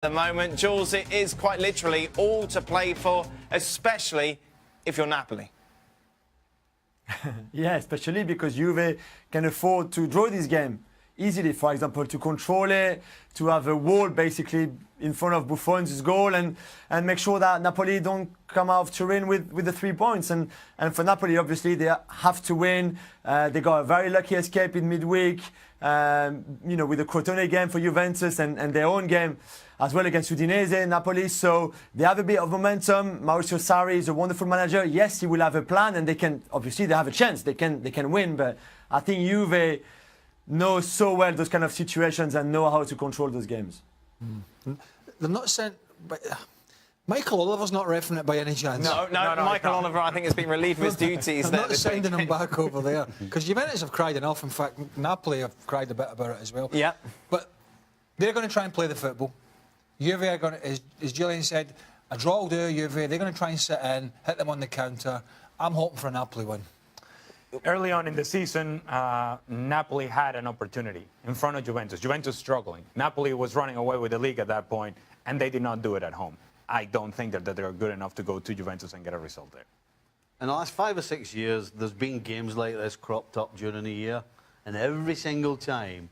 the moment. Jules, it is quite literally all to play for, especially if you're Napoli. Yeah, especially because Juve can afford to draw this game easily, for example, to control it, to have a wall basically in front of Buffon's goal and make sure that Napoli don't come out of Turin with the 3 points. And for Napoli, obviously, they have to win. They got a very lucky escape in midweek, with the Crotone game for Juventus and their own game as well against Udinese, Napoli. So they have a bit of momentum. Mauricio Sarri is a wonderful manager. Yes, he will have a plan and they have a chance. They can win. But I think Juve know so well those kind of situations and know how to control those games. They're not sent, but Michael Oliver's not refereeing it by any chance. No, Michael Oliver, I think, has been relieved of his duties. They're not sending him back over there because Juventus have cried enough. In fact, Napoli have cried a bit about it as well. Yeah. But they're going to try and play the football. Juve are going to, as Julian said, a draw will do Juve. They're going to try and sit in, hit them on the counter. I'm hoping for a Napoli win. Early on in the season, Napoli had an opportunity in front of Juventus. Juventus struggling. Napoli was running away with the league at that point, and they did not do it at home. I don't think that they're good enough to go to Juventus and get a result there. In the last 5 or 6 years, there's been games like this cropped up during the year, and every single time,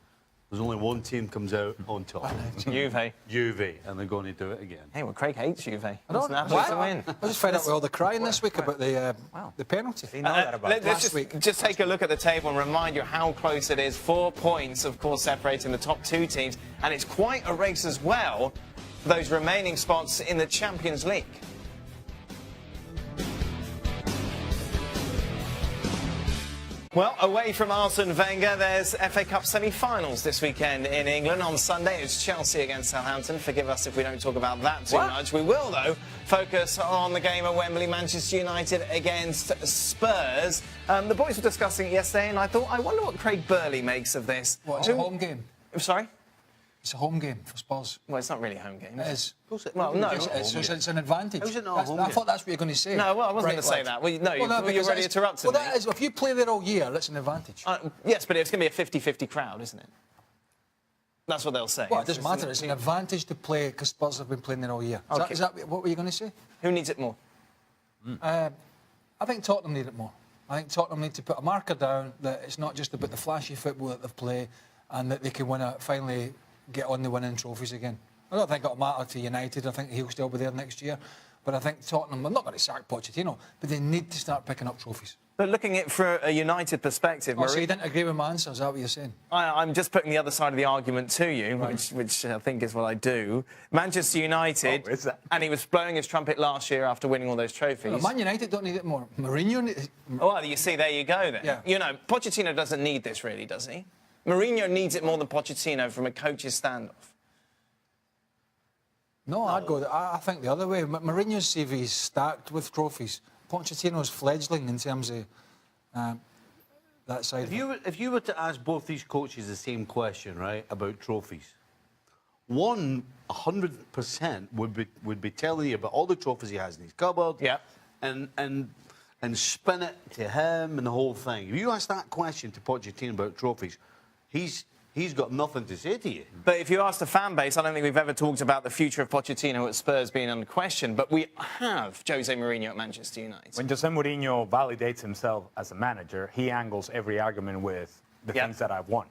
there's only one team comes out on top. Juve. Juve, and they're going to do it again. Hey, well, Craig hates Juve. I don't know. Win. I just found out with all the crying this week about the penalty. Let's just take a look at the table and remind you how close it is. 4 points, of course, separating the top 2 teams. And it's quite a race as well for those remaining spots in the Champions League. Well, away from Arsene Wenger, there's FA Cup semi-finals this weekend in England. On Sunday, it's Chelsea against Southampton. Forgive us if we don't talk about that too much. We will, though, focus on the game at Wembley, Manchester United against Spurs. The boys were discussing it yesterday, and I thought, I wonder what Craig Burley makes of this. What, it's a home game? Sorry? It's a home game for Spurs. Well, it's not really a home game. It is. Well, no. It's an advantage. How's it not a home I game? thought that's what you're going to say. No, well, I wasn't going to say that. Well, no, you already interrupted me. Well, that is, if you play there all year, that's an advantage. Yes, but it's going to be a 50-50 crowd, isn't it? That's what they'll say. Well, it doesn't matter. It's an advantage to play because Spurs have been playing there all year. Okay. Is that what were you going to say? Who needs it more? I think Tottenham need it more. I think Tottenham need to put a marker down that it's not just about the flashy football that they've played and that they can finally get on the winning trophies again. I don't think it'll matter to United. I think he'll still be there next year. But I think Tottenham, I'm not going to sack Pochettino, but they need to start picking up trophies. But looking at it from a United perspective... So you didn't agree with my answer, is that what you're saying? I'm just putting the other side of the argument to you, which I think is what I do. Manchester United... Oh, is that? And he was blowing his trumpet last year after winning all those trophies. Well, Man United don't need it more. Mourinho... Well, you see, there you go then. Yeah. You know, Pochettino doesn't need this really, does he? Mourinho needs it more than Pochettino from a coach's standoff. No, I'd go... I think the other way. Mourinho's CV is stacked with trophies. Pochettino's fledgling in terms of that side. If you were to ask both these coaches the same question, right, about trophies, one 100% would be telling you about all the trophies he has in his cupboard, and spin it to him and the whole thing. If you ask that question to Pochettino about trophies, he's got nothing to say to you. But if you ask the fan base, I don't think we've ever talked about the future of Pochettino at Spurs being under question, but we have Jose Mourinho at Manchester United. When Jose Mourinho validates himself as a manager, he angles every argument with the things that I've won.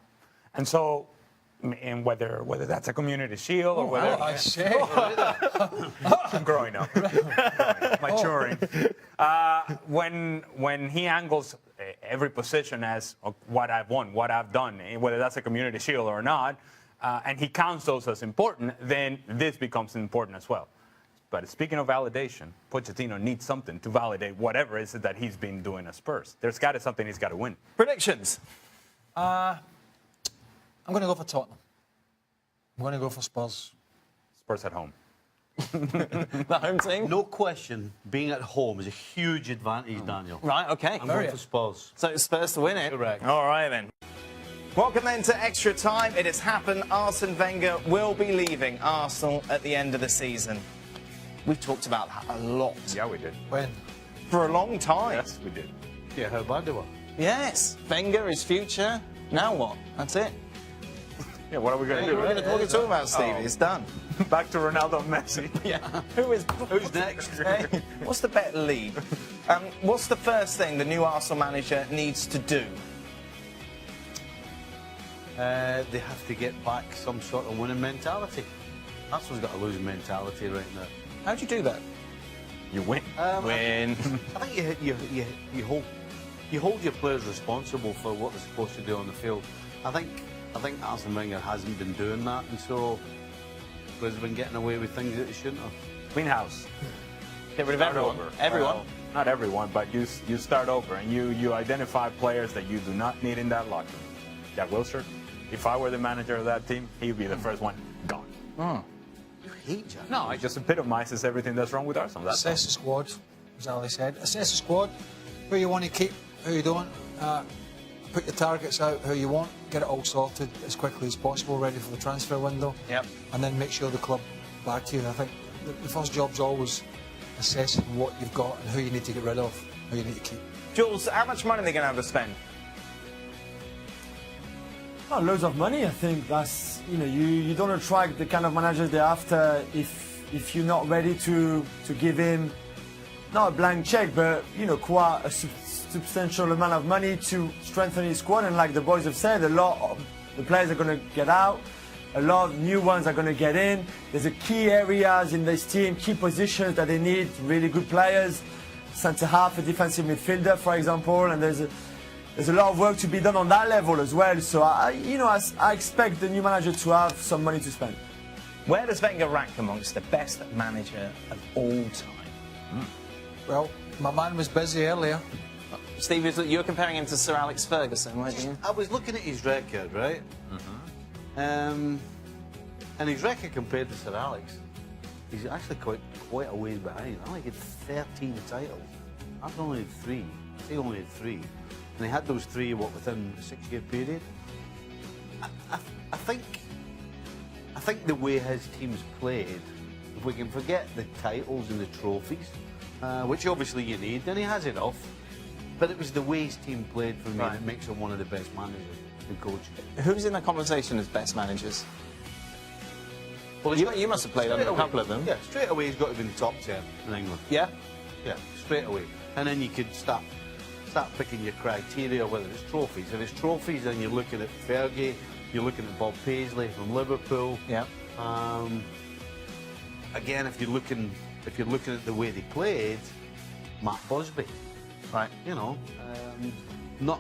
And so, and whether that's a community shield or whether... I say. I'm growing up. Maturing. When he angles every position as what I've won, what I've done, whether that's a community shield or not, and he counts those as important, then this becomes important as well. But speaking of validation, Pochettino needs something to validate whatever it is that he's been doing at Spurs. There's got to be something he's got to win. Predictions? I'm going to go for Tottenham. I'm going to go for Spurs. Spurs at home. The home team? No question, being at home is a huge advantage, Daniel. Right, OK. I'm going for Spurs. So it's Spurs to win it? Correct. All right, then. Welcome then to extra time. It has happened. Arsene Wenger will be leaving Arsenal at the end of the season. We've talked about that a lot. Yeah, we did. When? For a long time. Yes, we did. Yeah, how bad they were. Yes. Wenger, his future. Now what? That's it. Yeah, what are we going to do? We're going to talk about Stevie. It's done. Back to Ronaldo and Messi. Yeah. Who's next? Hey, what's the bet lead? What's the first thing the new Arsenal manager needs to do? They have to get back some sort of winning mentality. Arsenal's got a losing mentality right now. How'd you do that? You win. Win. I think you hold your players responsible for what they're supposed to do on the field. I think Arsene Wenger hasn't been doing that, and so players have been getting away with things that they shouldn't have. Clean house. Get rid of Start everyone. over. Everyone. Well, not everyone, but you start over and you identify players that you do not need in that locker room. Jack Wilshere, if I were the manager of that team, he'd be the first one gone. You hate Jack. No, it just epitomizes everything that's wrong with Arsenal. That's Assess the squad, as Ali said. Assess the squad, who you want to keep, who you don't. Put your targets out who you want, get it all sorted as quickly as possible, ready for the transfer window. Yep. And then make sure the club back you. And I think the first job's always assessing what you've got and who you need to get rid of, who you need to keep. Jules, how much money are they going to have to spend? Oh, loads of money. I think that's, you don't attract the kind of manager they're after if you're not ready to give him not a blank check, but quite a substantial amount of money to strengthen his squad. And like the boys have said, a lot of the players are going to get out, a lot of new ones are going to get in. There's a key areas in this team, key positions that they need really good players, centre half, a defensive midfielder, for example, and there's a lot of work to be done on that level as well. So I expect the new manager to have some money to spend. Where does Wenger rank amongst the best manager of all time? Well, my man was busy earlier. Steve, you were comparing him to Sir Alex Ferguson, weren't you? I was looking at his record, right? And his record compared to Sir Alex, he's actually quite a ways behind. I think he had 13 titles. I've only had 3. He only had 3. And he had those 3, within a 6-year period? I think the way his team's played, if we can forget the titles and the trophies, which obviously you need, and he has enough, but it was the way his team played for me that makes him one of the best managers and coaches. Who's in the conversation as best managers? Well, you must have played under a couple of them. Yeah, straight away he's got to be in the top 10 in England. Yeah? Yeah, straight away. And then you could start picking your criteria, whether it's trophies. If it's trophies, then you're looking at Fergie, you're looking at Bob Paisley from Liverpool. Yeah. Again, if you're looking at the way they played, Matt Busby. Right. Not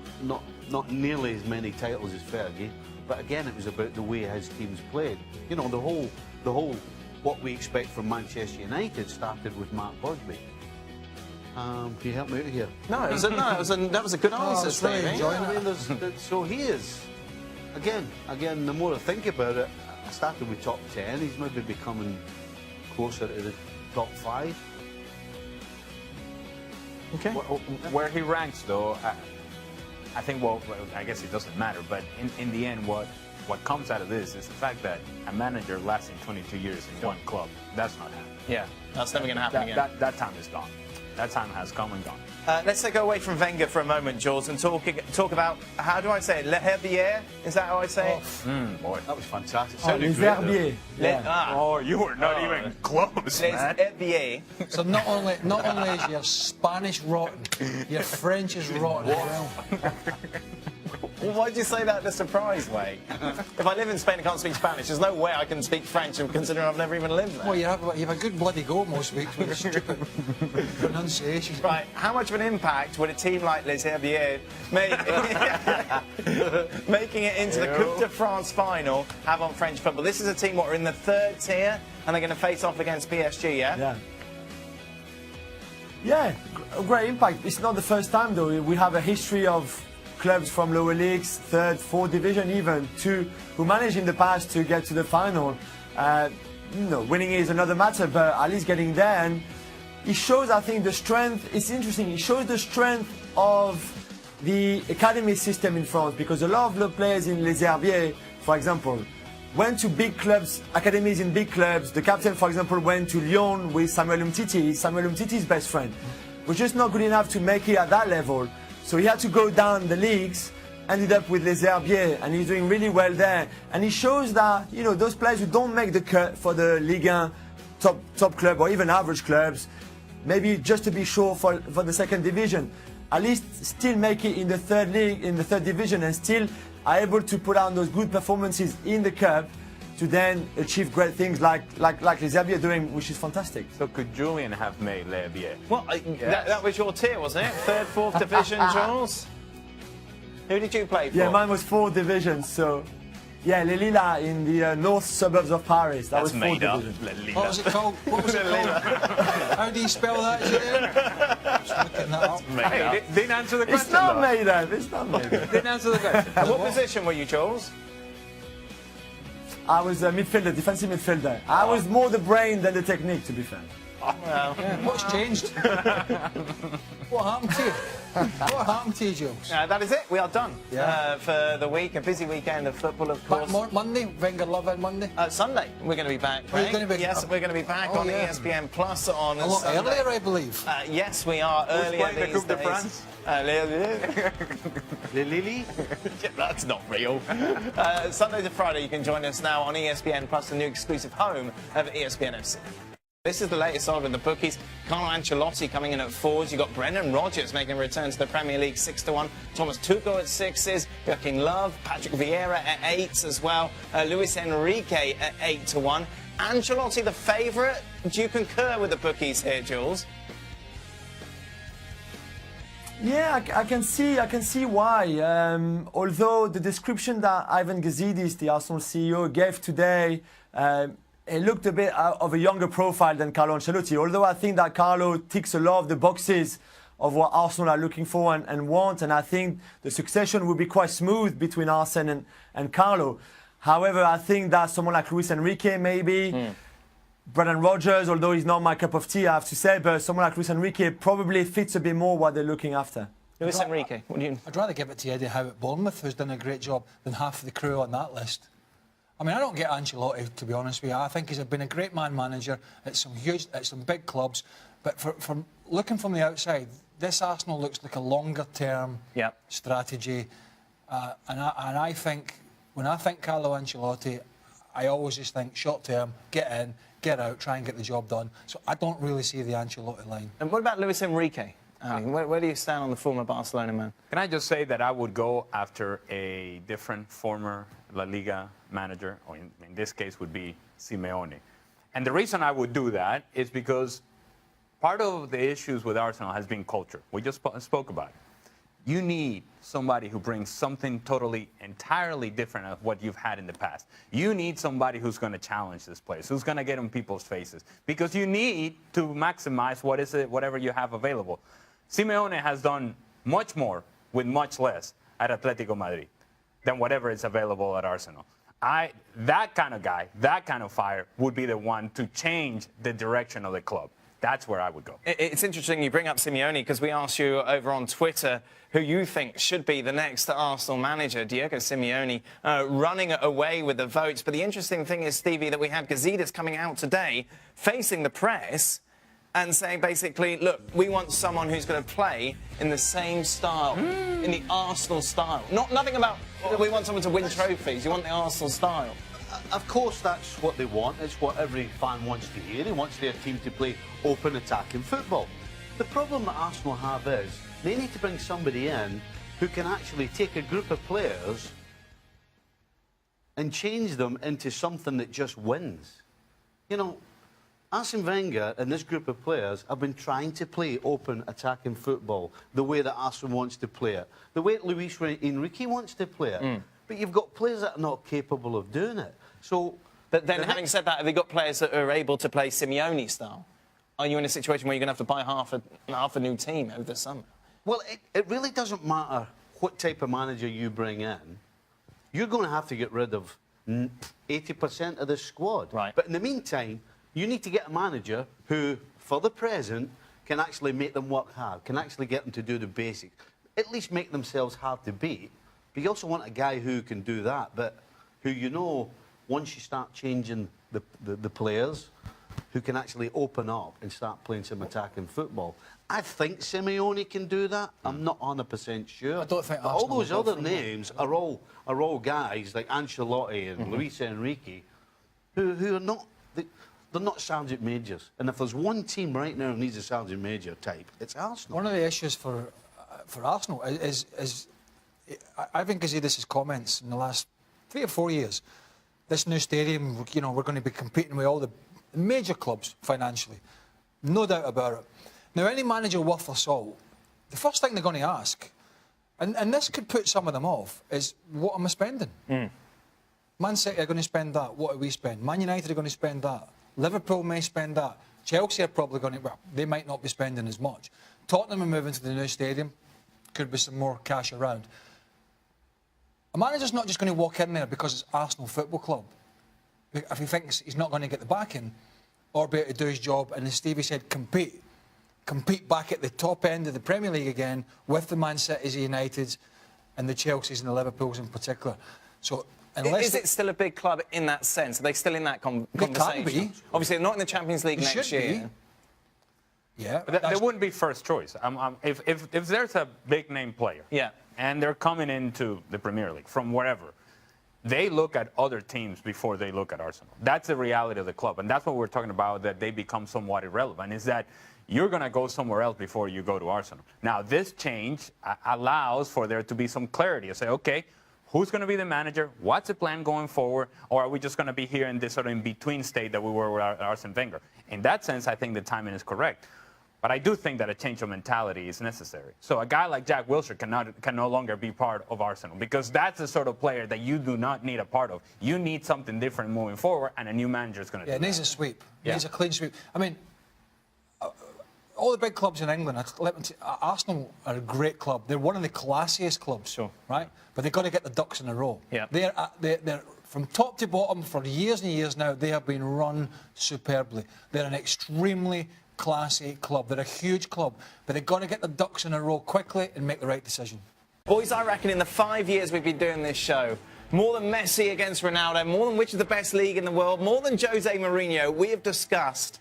nearly as many titles as Fergie, but again, it was about the way his teams played. The whole what we expect from Manchester United started with Matt Busby. Can you help me out here? No, that was a good answer, Steve. So he is. Again, the more I think about it, I started with top 10. He's maybe becoming closer to the top 5. Okay. Where he ranks, though, I think, I guess it doesn't matter, but in the end, what comes out of this is the fact that a manager lasting 22 years in one club, that's not happening. Yeah, that's never going to happen again. That time is gone. That time has come and gone. Let's go away from Wenger for a moment, Jules, and talk about, how do I say it, Le Herbier? Is that how I say it? Boy, that was fantastic. Les Herbiers. Oh, you were not even close, Les man. Herbiers. So not only is your Spanish rotten, your French is rotten as well. Well, why'd you say that in a surprise way? If I live in Spain and can't speak Spanish, there's no way I can speak French, considering I've never even lived there. Well, you have a good bloody go most weeks with your stupid pronunciation. Right, how much of an impact would a team like Les Herbiers making it into the Coupe de France final have on French football? This is a team that are in the 3rd tier, and they're going to face off against PSG, yeah? Yeah, a great impact. It's not the first time, though. We have a history of clubs from lower leagues, 3rd, 4th division even, who managed in the past to get to the final. Winning is another matter, but at least getting there. And it shows, I think, the strength. It's interesting. It shows the strength of the academy system in France, because a lot of the players in Les Herbiers, for example, went to big clubs, academies in big clubs. The captain, for example, went to Lyon with Samuel Umtiti. Samuel Umtiti's best friend. Was just not good enough to make it at that level. So he had to go down the leagues, ended up with Les Herbiers, and he's doing really well there. And he shows that, you know, those players who don't make the cut for the Ligue 1 top club or even average clubs, maybe just to be sure for the second division, at least still make it in the third league, in the third division, and still are able to put on those good performances in the cup to then achieve great things like Les Herbiers doing, which is fantastic. So could Julian have made Les Herbiers? Well, that was your tier, wasn't it? Third, fourth division, Jules? Who did you play for? Yeah, mine was 4 divisions, so... Yeah, Les Lilas in the north suburbs of Paris. That was 4 divisions. What was it called? What was it called? How do you spell that, Julian? Just looking that up. Hey, didn't answer the question. It's not though. made up. It's not made up. Didn't answer the question. And what position were you, Jules? I was a midfielder, defensive midfielder. I was more the brain than the technique, to be fair. Well, What's changed? What happened to you? What happened to you, Jules? that is it. We are done Yeah. for the week. A busy weekend of football, of course. Monday, Wenger Love on Monday. Sunday, we're going to be back. Are you Craig. gonna be- Yes, we're going to be back Oh, on yeah. ESPN Plus on A lot Sunday. earlier, I believe. Yes, we are earlier playing the these Coupe de days. France? Les Lily? Yeah, that's not real. Sunday to Friday, you can join us now on ESPN Plus, the new exclusive home of ESPN FC. This is the latest order in the bookies. Carlo Ancelotti coming in at 4s. You've got Brendan Rodgers making a return to the Premier League 6-1. Thomas Tuchel at 6s. Joaquin Love, Patrick Vieira at 8s as well. Luis Enrique at 8-1. Ancelotti the favourite. Do you concur with the bookies here, Jules? Yeah, I can see why. Although the description that Ivan Gazidis, the Arsenal CEO, gave today, it looked a bit of a younger profile than Carlo Ancelotti. Although I think that Carlo ticks a lot of the boxes of what Arsenal are looking for and want, and I think the succession will be quite smooth between Arsene and Carlo. However, I think that someone like Luis Enrique maybe. Brendan Rodgers, although he's not my cup of tea, I have to say, but someone like Luis Enrique probably fits a bit more what they're looking after. Luis Enrique, what do you... I'd rather give it to Eddie Howe at Bournemouth, who's done a great job, than half the crew on that list. I mean, I don't get Ancelotti, to be honest with you. I think he's been a great man manager at some big clubs, but from looking from the outside, this Arsenal looks like a longer-term strategy, and I think when I think Carlo Ancelotti, I always just think short-term, get in, get out, try and get the job done. So I don't really see the Ancelotti line. And what about Luis Enrique? Where do you stand on the former Barcelona man? Can I just say that I would go after a different former La Liga manager, or in this case would be Simeone. And the reason I would do that is because part of the issues with Arsenal has been culture. We just spoke about it. You need somebody who brings something entirely different of what you've had in the past. You need somebody who's going to challenge this place, who's going to get in people's faces, because you need to maximize whatever you have available. Simeone has done much more with much less at Atletico Madrid than whatever is available at Arsenal. That kind of guy, that kind of fire would be the one to change the direction of the club. That's where I would go. It's interesting you bring up Simeone, because we asked you over on Twitter who you think should be the next Arsenal manager. Diego Simeone running away with the votes. But the interesting thing is, Stevie, that we had Gazidis coming out today facing the press and saying basically, look, we want someone who's going to play in the same style, in the Arsenal style. Nothing about we want someone to win trophies. You want the Arsenal style. Of course, that's what they want. It's what every fan wants to hear. He wants their team to play open, attacking football. The problem that Arsenal have is they need to bring somebody in who can actually take a group of players and change them into something that just wins. You know, Arsene Wenger and this group of players have been trying to play open, attacking football the way that Arsene wants to play it, the way Luis Enrique wants to play it. But you've got players that are not capable of doing it. So, but then, having said that, have you got players that are able to play Simeone style? Are you in a situation where you're going to have to buy half a new team over the summer? Well, it really doesn't matter what type of manager you bring in. You're going to have to get rid of 80% of the squad. Right. But in the meantime, you need to get a manager who, for the present, can actually make them work hard, can actually get them to do the basics, at least make themselves hard to beat. But you also want a guy who can do that, but who, you know, once you start changing the players, who can actually open up and start playing some attacking football. I think Simeone can do that. I'm not 100% sure. I don't think But all Arsenal those will go other for him. names are all guys like Ancelotti and Luis Enrique, who are not. They're not sergeant majors. And if there's one team right now who needs a sergeant major type, it's Arsenal. One of the issues for Arsenal is I think Gazidis' comments in the last 3 or 4 years. This new stadium, you know, we're going to be competing with all the major clubs financially. No doubt about it. Now, any manager worth their salt, the first thing they're going to ask, and this could put some of them off, is what am I spending? Man City are going to spend that. What do we spend? Man United are going to spend that. Liverpool may spend that. Chelsea are probably going to, well, they might not be spending as much. Tottenham are moving to the new stadium. Could be some more cash around. A manager's not just going to walk in there because it's Arsenal Football Club. If he thinks he's not going to get the backing, or be able to do his job, and as Stevie said, compete back at the top end of the Premier League again with the Man Cities, the Uniteds, and the Chelseas and the Liverpools in particular. So, is it still a big club in that sense? Are they still in that conversation? They can be. Obviously, they're not in the Champions League They next should year. be. Yeah, But they wouldn't be first choice. If there's a big name player, and they're coming into the Premier League from wherever, they look at other teams before they look at Arsenal. That's the reality of the club, and that's what we're talking about, that they become somewhat irrelevant, is that you're going to go somewhere else before you go to Arsenal. Now, this change allows for there to be some clarity. You say, okay, who's going to be the manager? What's the plan going forward? Or are we just going to be here in this sort of in-between state that we were with Arsene Wenger? In that sense, I think the timing is correct. But I do think that a change of mentality is necessary. So a guy like Jack Wilshere can no longer be part of Arsenal, because that's the sort of player that you do not need a part of. You need something different moving forward, and a new manager is going to do that. Yeah, it needs a sweep. It needs a clean sweep. I mean, all the big clubs in England, Arsenal are a great club. They're one of the classiest clubs, right? But they've got to get the ducks in a row. Yeah. They're from top to bottom for years and years now. They have been run superbly. They're an extremely classy club. They're a huge club, but they've got to get the ducks in a row quickly and make the right decision. Boys, I reckon in the 5 years we've been doing this show, more than Messi against Ronaldo, more than which is the best league in the world, more than Jose Mourinho, we have discussed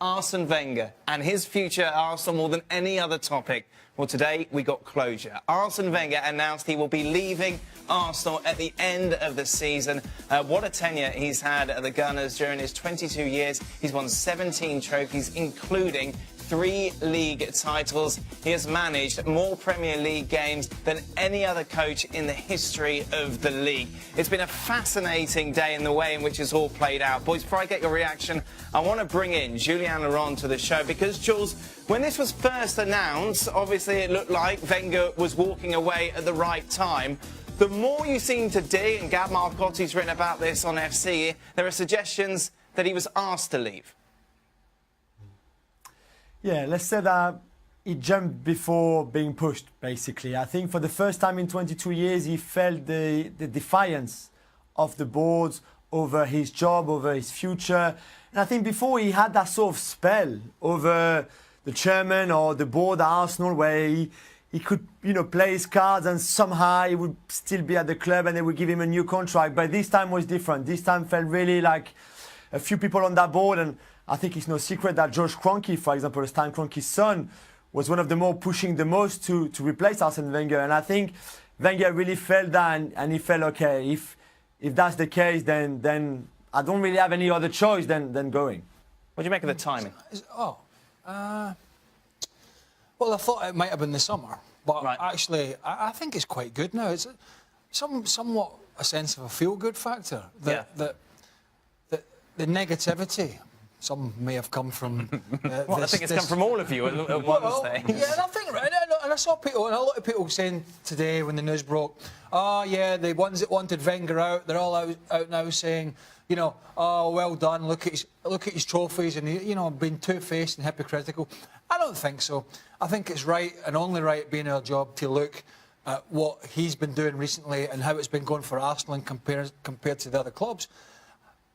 Arsene Wenger and his future at Arsenal more than any other topic. Well, today we got closure. Arsene Wenger announced he will be leaving Arsenal at the end of the season. What a tenure he's had at the Gunners during his 22 years. He's won 17 trophies, including 3 league titles. He has managed more Premier League games than any other coach in the history of the league. It's been a fascinating day in the way in which it's all played out. Boys, before I get your reaction, I want to bring in Julien Laurent to the show, because, Jules, when this was first announced, obviously it looked like Wenger was walking away at the right time. The more you seem to dig, and Gab Marcotti's written about this on FC, there are suggestions that he was asked to leave. Yeah, let's say that he jumped before being pushed, basically. I think for the first time in 22 years, he felt the defiance of the boards over his job, over his future. And I think before he had that sort of spell over the chairman or the board at Arsenal, where he could, play his cards and somehow he would still be at the club and they would give him a new contract. But this time was different. This time felt really like a few people on that board, and I think it's no secret that George Kroenke, for example, Stan Kroenke's son, was one of the more pushing the most to replace Arsene Wenger. And I think Wenger really felt that, and he felt, okay, if that's the case, then I don't really have any other choice than going. What do you make of the timing? Well, I thought it might have been the summer, but actually, I think it's quite good now. It's somewhat a sense of a feel-good factor. That the negativity, some may have come from... I think it's come from all of you at one stage. Yeah, and I think, and I saw people, and a lot of people saying today when the news broke, the ones that wanted Wenger out, they're all out now saying, oh, well done, look at his trophies, and, being two-faced and hypocritical. I don't think so. I think it's right, and only right, being our job to look at what he's been doing recently and how it's been going for Arsenal compared to the other clubs.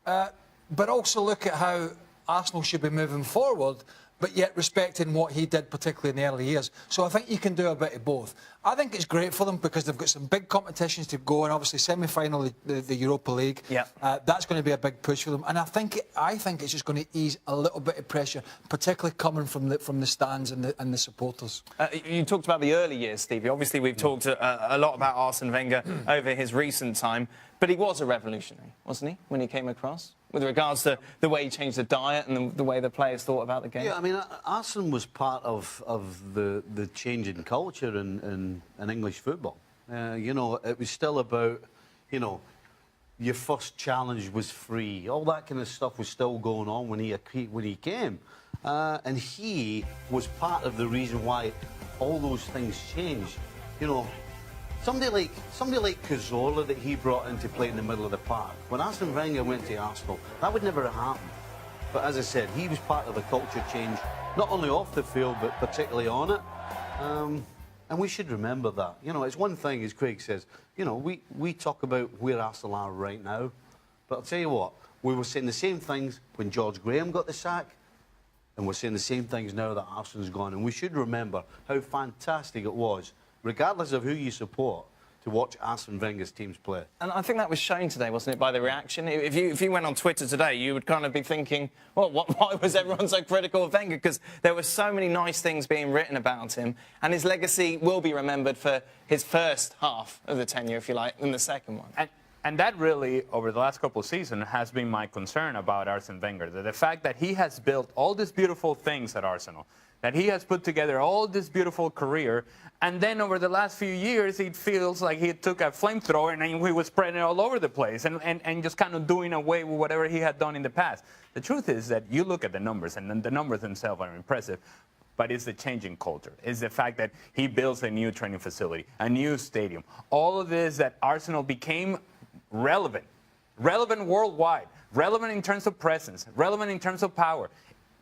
But also look at how Arsenal should be moving forward, but yet respecting what he did, particularly in the early years. So I think you can do a bit of both. I think it's great for them because they've got some big competitions to go, and obviously semi-final the Europa League. Yeah. That's going to be a big push for them, and I think it's just going to ease a little bit of pressure, particularly coming from the stands and the supporters. You talked about the early years, Stevie. Obviously, we've talked a lot about Arsene Wenger over his recent time, but he was a revolutionary, wasn't he, when he came across? With regards to the way he changed the diet and the way the players thought about the game? Yeah, I mean, Arsene was part of the change in culture in English football. You know, it was still about, you know, your first challenge was free. All that kind of stuff was still going on when he came. And he was part of the reason why all those things changed. You know, somebody like Cazorla that he brought in to play in the middle of the park. When Arsene Wenger went to Arsenal, that would never have happened. But as I said, he was part of the culture change, not only off the field, but particularly on it. And we should remember that. You know, it's one thing, as Craig says, you know, we talk about where Arsenal are right now. But I'll tell you what, we were saying the same things when George Graham got the sack, and we're saying the same things now that Arsene's gone. And we should remember how fantastic it was, regardless of who you support, to watch Arsene Wenger's teams play. And I think that was shown today, wasn't it, by the reaction? If you went on Twitter today, you would kind of be thinking, well, why was everyone so critical of Wenger? Because there were so many nice things being written about him, and his legacy will be remembered for his first half of the tenure, if you like, than the second one. And that really, over the last couple of seasons, has been my concern about Arsene Wenger. The fact that he has built all these beautiful things at Arsenal, that he has put together all this beautiful career, and then over the last few years, it feels like he took a flamethrower and he was spreading it all over the place and just kind of doing away with whatever he had done in the past. The truth is that you look at the numbers, and the numbers themselves are impressive, but it's the changing culture. It's the fact that he builds a new training facility, a new stadium. All of this that Arsenal became relevant worldwide, relevant in terms of presence, relevant in terms of power.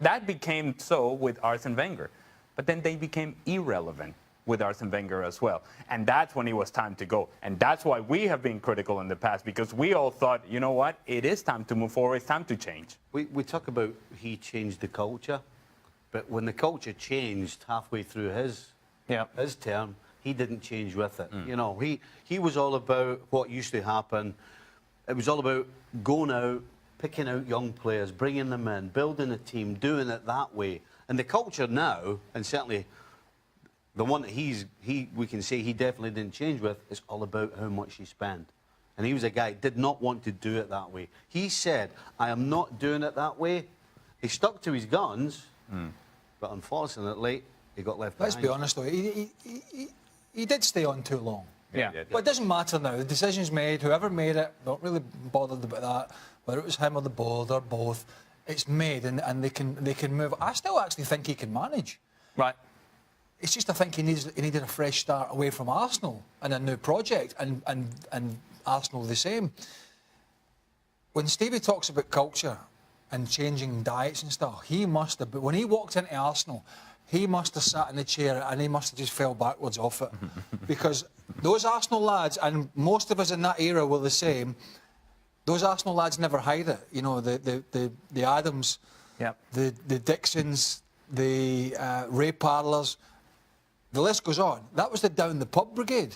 That became so with Arsene Wenger. But then they became irrelevant with Arsene Wenger as well. And that's when it was time to go. And that's why we have been critical in the past, because we all thought, you know what, it is time to move forward, it's time to change. We talk about he changed the culture, but when the culture changed halfway through his term, he didn't change with it. You know, he was all about what used to happen. It was all about going out, picking out young players, bringing them in, building a team, doing it that way. And the culture now, and certainly the one that we can say he definitely didn't change with, is all about how much he spent. And he was a guy who did not want to do it that way. He said, I am not doing it that way. He stuck to his guns, but unfortunately, he got left behind. Let's be honest, though, he did stay on too long. Yeah. But it doesn't matter now. The decision's made. Whoever made it, not really bothered about that. Whether it was him or the board or both, it's made, and they can move. I still actually think he can manage. Right. It's just I think he needed a fresh start away from Arsenal and a new project, and Arsenal the same. When Stevie talks about culture and changing diets and stuff, he must have. But when he walked into Arsenal, he must have sat in the chair and he must have just fell backwards off it, because those Arsenal lads, and most of us in that era were the same. Those Arsenal lads never hide it. You know, the Adams, the Dixons, the Ray Parlers, the list goes on. That was the down the pub brigade.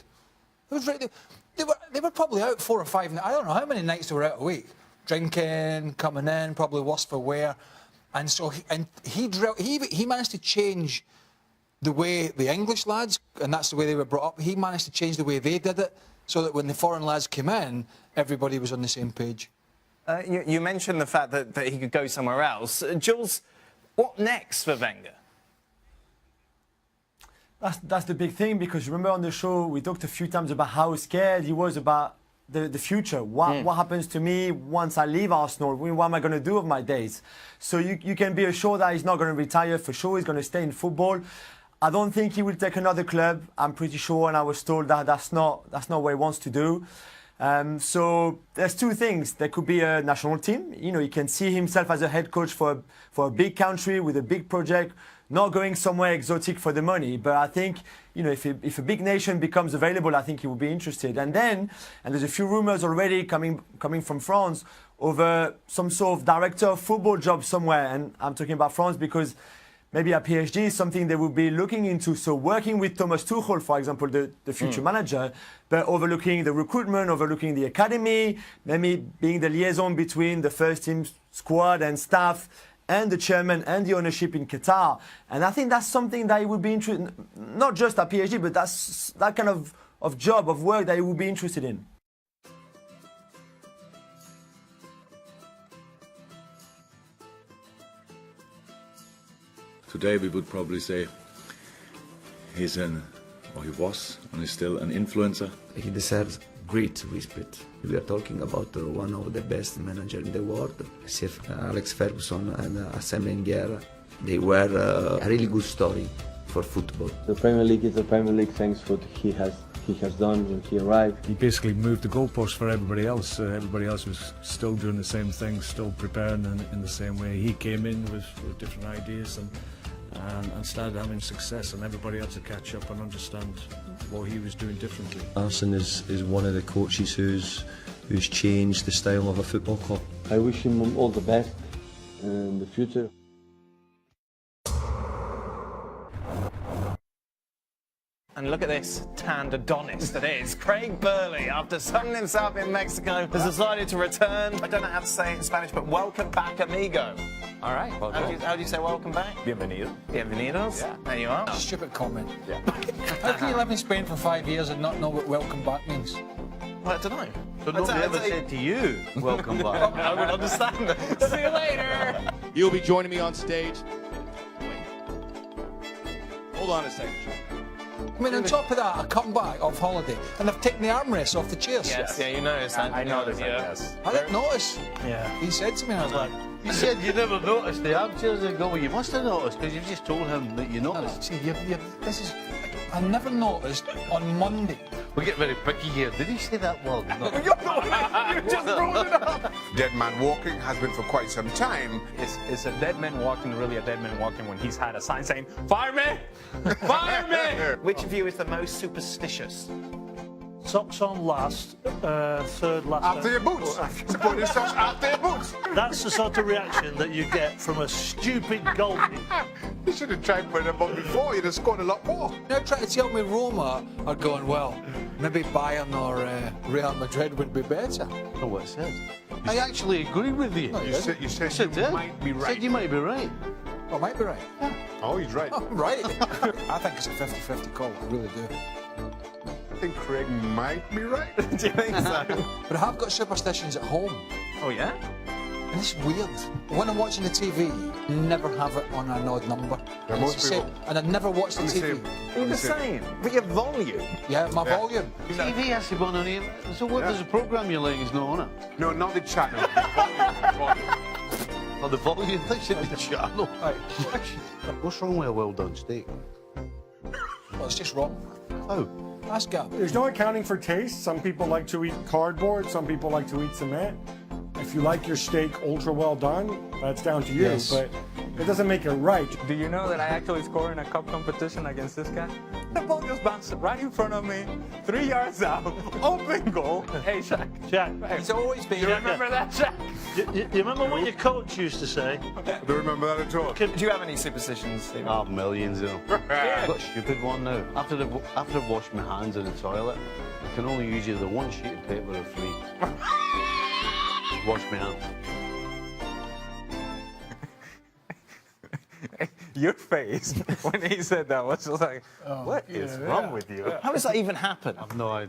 They were probably out 4 or 5. I don't know how many nights they were out a week, drinking, coming in, probably worse for wear. And so he managed to change the way the English lads, and that's the way they were brought up. He managed to change the way they did it, so that when the foreign lads came in, everybody was on the same page. You mentioned the fact that he could go somewhere else. Jules, what next for Wenger? That's the big thing, because remember on the show we talked a few times about how scared he was about the future. What happens to me once I leave Arsenal? What am I going to do with my days? So you can be assured that he's not going to retire for sure. He's going to stay in football. I don't think he will take another club. I'm pretty sure, and I was told that that's not what he wants to do. So there's two things. There could be a national team. You know, he can see himself as a head coach for a big country with a big project, not going somewhere exotic for the money. But I think, you know, if a big nation becomes available, I think he will be interested. And there's a few rumors already coming from France. over some sort of director of football job somewhere. And I'm talking about France because maybe at PSG is something they will be looking into. So working with Thomas Tuchel, for example, the future manager, but overlooking the recruitment, overlooking the academy, maybe being the liaison between the first team squad and staff and the chairman and the ownership in Qatar. And I think that's something that he would be interested in, not just at PSG, but that's that kind of job, of work that he would be interested in. Today we would probably say he was and is still an influencer. He deserves great respect. We are talking about one of the best managers in the world. Sir Alex Ferguson and Arsene Wenger, they were a really good story for football. The Premier League is the Premier League thanks for what he has done when he arrived. He basically moved the goalpost for everybody else. Everybody else was still doing the same thing, still preparing in the same way. He came in with different ideas and started having success, and everybody had to catch up and understand what he was doing differently. Arsene is one of the coaches who's changed the style of a football club. I wish him all the best in the future. And look at this tanned Adonis that is. Craig Burley, after sunning himself in Mexico, has decided to return. I don't know how to say it in Spanish, but welcome back, amigo. All right. Well, How do you say welcome back? bienvenido. Bienvenidos. Yeah. There you are. Stupid comment. Yeah. How can you live in Spain for 5 years and not know what welcome back means? Well, I don't know. So nobody ever said to you, welcome back. I would understand it. See you later. You'll be joining me on stage. Hold on a second. I mean, on top of that, I come back off holiday and they've taken the armrests off the chairs. Yes, yeah, you noticed that. I noticed that, Yeah. yes. I didn't notice. Yeah. He said to me, I was like, You said you never noticed the armchairs and go, well, you must have noticed because you've just told him that you noticed. see, this is, I never noticed on Monday. We get very picky here. Did he say that word? No. You just brought it up. Dead man walking has been for quite some time. Is a dead man walking really a dead man walking when he's had a sign saying, "Fire me! Fire me!" Which of you is the most superstitious? Socks on last, third last. After your boots. Put your socks after your boots. That's the sort of reaction that you get from a stupid goalkeeper. You should have tried putting them on before. You'd have scored a lot more. Now trying to tell me Roma are going, well, maybe Bayern or Real Madrid would be better. Know what it says. I actually agree with you. You said you might be right. Said you might be right. Well, I might be right. Yeah. Oh, he's right. I'm right. I think it's a 50-50 call, I really do. I think Craig might be right. Do you think so? But I have got superstitions at home. Oh, yeah? And it's weird. When I'm watching the TV, never have it on an odd number. Yeah, most people. And I never watch the TV. You're the same. But your volume. Yeah, my volume. TV has to be on here. So what does the programme you're like is not on it? No, not the channel. The volume. Oh, the volume? They said the channel. Right. What's wrong with a well done steak? Well, it's just wrong. Oh. Ask Gab. There's no accounting for taste. Some people like to eat cardboard, some people like to eat cement. If you like your steak ultra well done, that's down to you, Yes. but it doesn't make it right. Do you know that I actually scored in a cup competition against this guy? The ball just bounced right in front of me, 3 yards out, open goal. Hey, Shaq. Shaq, He's always been. You remember that, Shaq? you remember what your coach used to say? I don't remember that at all. Do you have any superstitions, Stephen? Oh, millions of them. I've got a stupid one now. After I've washed my hands in the toilet, I can only use either one sheet of paper or three. Wash my hands. Your face when he said that was just like, what is wrong with you? How does that even happen? I've no idea.